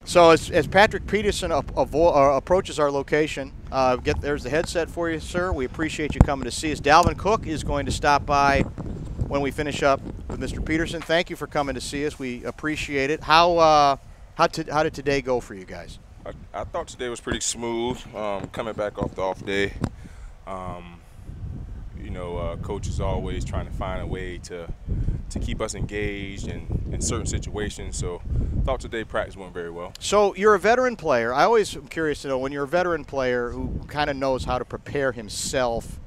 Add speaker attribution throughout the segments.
Speaker 1: So as Patrick Peterson approaches our location, there's the headset for you, sir. We appreciate you coming to see us. Dalvin Cook is going to stop by when we finish up with Mr. Peterson. Thank you for coming to see us. We appreciate it. How did today go for you guys?
Speaker 2: I thought today was pretty smooth. Coming back off the off day, coach is always trying to find a way to keep us engaged in certain situations. So I thought today practice went very well.
Speaker 1: So you're a veteran player. I always am curious to know, when you're a veteran player who kind of knows how to prepare himself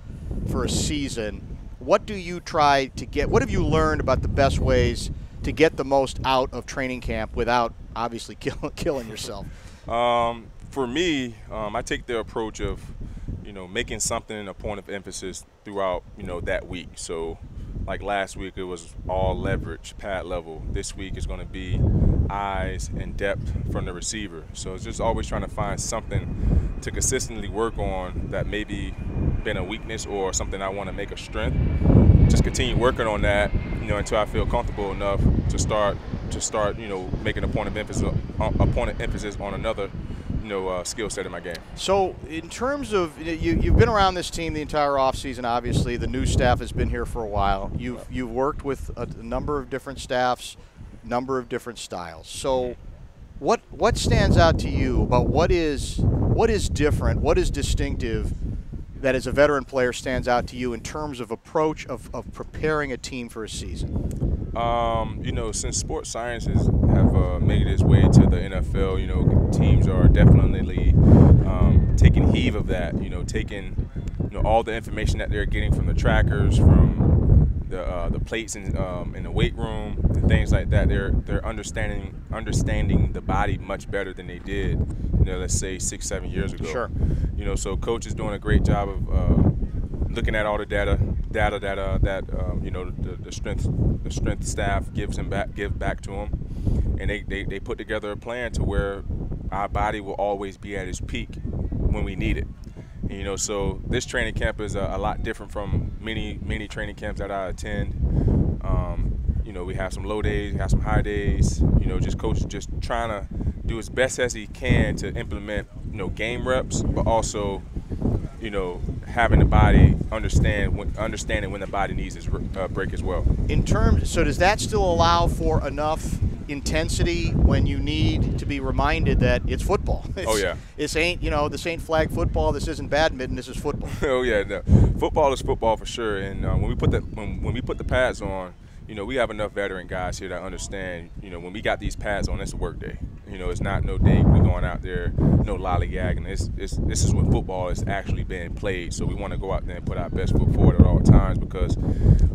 Speaker 1: for a season, what do you try to get? What have you learned about the best ways to get the most out of training camp without obviously killing yourself?
Speaker 2: For me, I take the approach of, making something a point of emphasis throughout, that week. So like last week, it was all leverage, pad level. This week is going to be eyes and depth from the receiver. So it's just always trying to find something to consistently work on that maybe been a weakness or something I want to make a strength. Just continue working on that, until I feel comfortable enough to start, making a point of emphasis on another, skill set in my game.
Speaker 1: So in terms of, you've been around this team the entire offseason, obviously. The new staff has been here for a while. You've worked with a number of different staffs, number of different styles. So what stands out to you about what is different, what is distinctive that as a veteran player stands out to you in terms of approach of preparing a team for a season?
Speaker 2: Since sports sciences have made its way to the NFL, teams are definitely taking heed of that, taking all the information that they're getting from the trackers, from the plates in the weight room, and things like that. They're understanding the body much better than they did, let's say 6-7 years ago.
Speaker 1: Sure.
Speaker 2: So coach is doing a great job of looking at all the data that the strength staff give back to him, and they put together a plan to where our body will always be at its peak when we need it. And, so this training camp is a lot different from many training camps that I attend. We have some low days, we have some high days. Coach just trying to do his best as he can to implement game reps, but also having the body understanding when the body needs its break as well.
Speaker 1: So does that still allow for enough intensity when you need to be reminded that it's football? This ain't flag football. This isn't badminton. This is football.
Speaker 2: Oh yeah, no. Football is football for sure. And when we put the pads on, we have enough veteran guys here that understand. When we got these pads on, it's a work day. It's not no day we're going out there, no lollygagging. This is when football is actually being played. So we want to go out there and put our best foot forward at all times, because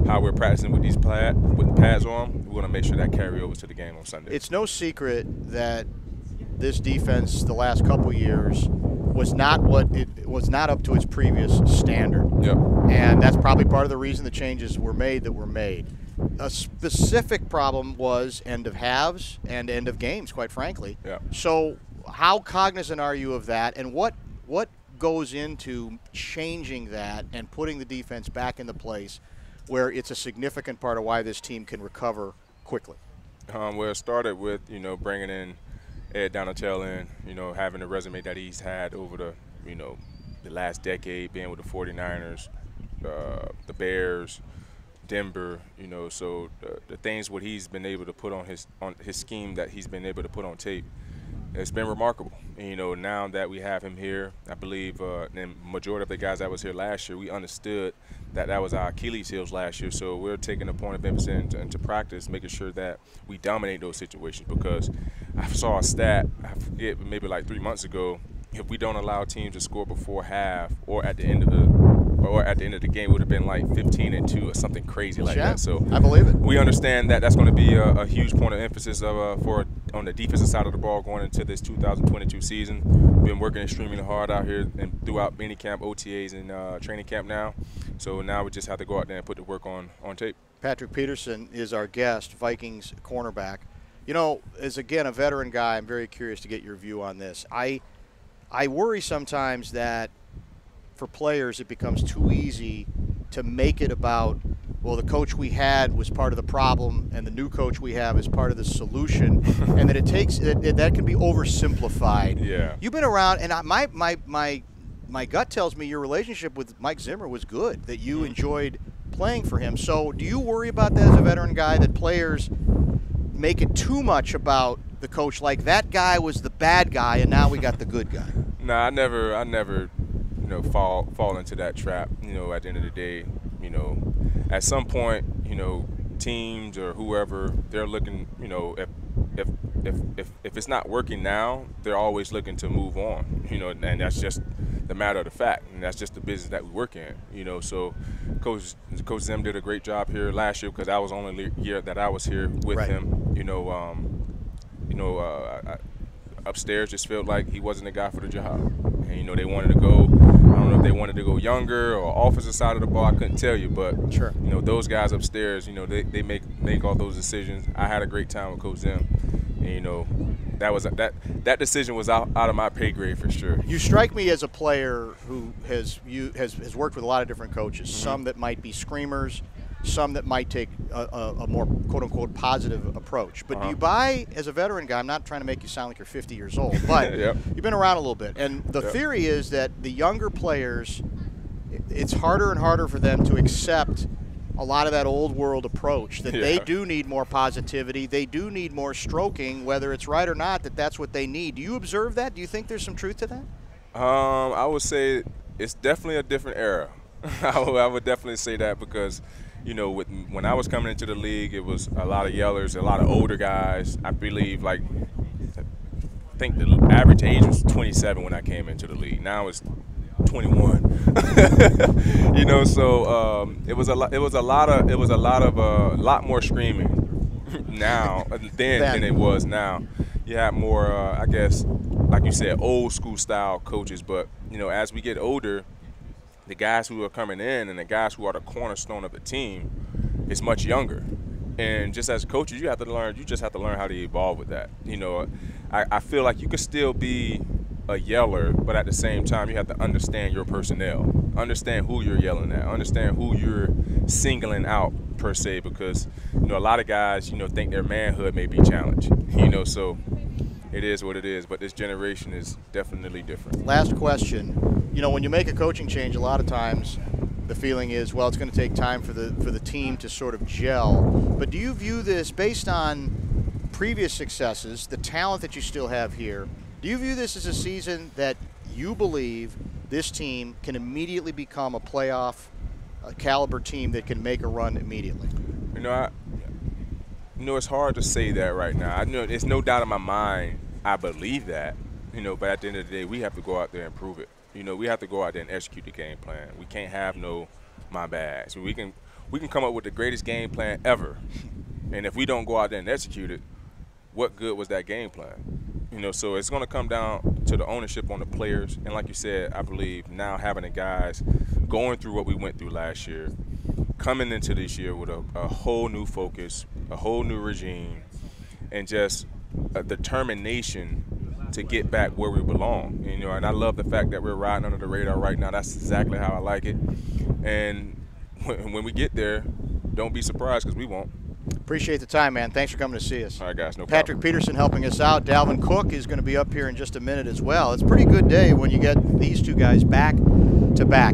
Speaker 2: how we're practicing with the pads on, we want to make sure that carry over to the game on Sunday.
Speaker 1: It's no secret that this defense the last couple years was not up to its previous standard.
Speaker 2: Yep.
Speaker 1: And that's probably part of the reason the changes were made that were made. A specific problem was end of halves and end of games, quite frankly.
Speaker 2: Yeah.
Speaker 1: So how cognizant are you of that, and what goes into changing that and putting the defense back into place where it's a significant part of why this team can recover quickly?
Speaker 2: Well, it started with, bringing in Ed Donatell in, having the resume that he's had over the last decade, being with the 49ers, the Bears, Denver, so the things what he's been able to put on his scheme that he's been able to put on tape, it's been remarkable. And, now that we have him here, I believe the majority of the guys that was here last year, we understood that was our Achilles heels last year. So we're taking a point of emphasis into practice, making sure that we dominate those situations, because I saw a stat, I forget, maybe like 3 months ago, if we don't allow teams to score before half or at the end of the game, it would have been like 15-2 or something crazy like that. So
Speaker 1: I believe it.
Speaker 2: We understand that that's going to be a huge point of emphasis on the defensive side of the ball going into this 2022 season. We've been working extremely hard out here and throughout mini camp, OTAs, and training camp now. So now we just have to go out there and put the work on tape.
Speaker 1: Patrick Peterson is our guest, Vikings cornerback. As again a veteran guy, I'm very curious to get your view on this. I worry sometimes that for players it becomes too easy to make it about well, the coach we had was part of the problem, and the new coach we have is part of the solution, and that it takes that can be oversimplified.
Speaker 2: Yeah.
Speaker 1: You've been around, and my gut tells me your relationship with Mike Zimmer was good, that you enjoyed playing for him. So do you worry about that as a veteran guy, that players make it too much about the coach, like that guy was the bad guy and now we got the good guy?
Speaker 2: No, I never fall into that trap. At the end of the day, at some point, teams or whoever, they're looking, if it's not working now, they're always looking to move on, and that's just the matter of the fact, and that's just the business that we work in, so Coach Zim did a great job here last year, because that was the only year that I was here with him. Upstairs just felt like he wasn't the guy for the job, and they wanted to go. I don't know if they wanted to go younger or offensive side of the ball. I couldn't tell you, but
Speaker 1: sure.
Speaker 2: Those guys upstairs, they make all those decisions. I had a great time with Coach Zim, and that decision was out of my pay grade for sure.
Speaker 1: You strike me as a player who has worked with a lot of different coaches.
Speaker 2: Mm-hmm.
Speaker 1: Some that might be screamers, some that might take a more quote-unquote positive approach. But do you buy, as a veteran guy, I'm not trying to make you sound like you're 50 years old, but
Speaker 2: Yep.
Speaker 1: You've been around a little bit. And the theory is that the younger players, it's harder and harder for them to accept a lot of that old world approach, that they do need more positivity, they do need more stroking, whether it's right or not, that's what they need. Do you observe that? Do you think there's some truth to that?
Speaker 2: I would say it's definitely a different era. I would definitely say that, because when I was coming into the league, it was a lot of yellers, a lot of older guys. I believe, I think the average age was 27 when I came into the league. Now it's 21. So it was a lot more screaming now than it was now. You have more, I guess, like you said, old school style coaches. But as we get older, the guys who are coming in and the guys who are the cornerstone of the team is much younger. And just as coaches, you just have to learn how to evolve with that. I feel like you could still be a yeller, but at the same time, you have to understand your personnel, understand who you're yelling at, understand who you're singling out per se, because a lot of guys think their manhood may be challenged. So it is what it is, but this generation is definitely different.
Speaker 1: Last question. When you make a coaching change, a lot of times the feeling is, well, it's going to take time for the team to sort of gel. But do you view this, based on previous successes, the talent that you still have here, do you view this as a season that you believe this team can immediately become a playoff caliber team that can make a run immediately?
Speaker 2: It's hard to say that right now. I know there's no doubt in my mind I believe that, but at the end of the day, we have to go out there and prove it. We have to go out there and execute the game plan. We can't have no my bads. We can come up with the greatest game plan ever, and if we don't go out there and execute it, what good was that game plan? So it's going to come down to the ownership on the players. And like you said, I believe now having the guys going through what we went through last year, coming into this year with a whole new focus, a whole new regime, and just a determination to get back where we belong. And I love the fact that we're riding under the radar right now. That's exactly how I like it. And when we get there, don't be surprised, because we won't.
Speaker 1: Appreciate the time, man. Thanks for coming to see us.
Speaker 2: All right, guys. No
Speaker 1: Patrick
Speaker 2: problem.
Speaker 1: Peterson helping us out. Dalvin Cook is going to be up here in just a minute as well. It's a pretty good day when you get these two guys back to back.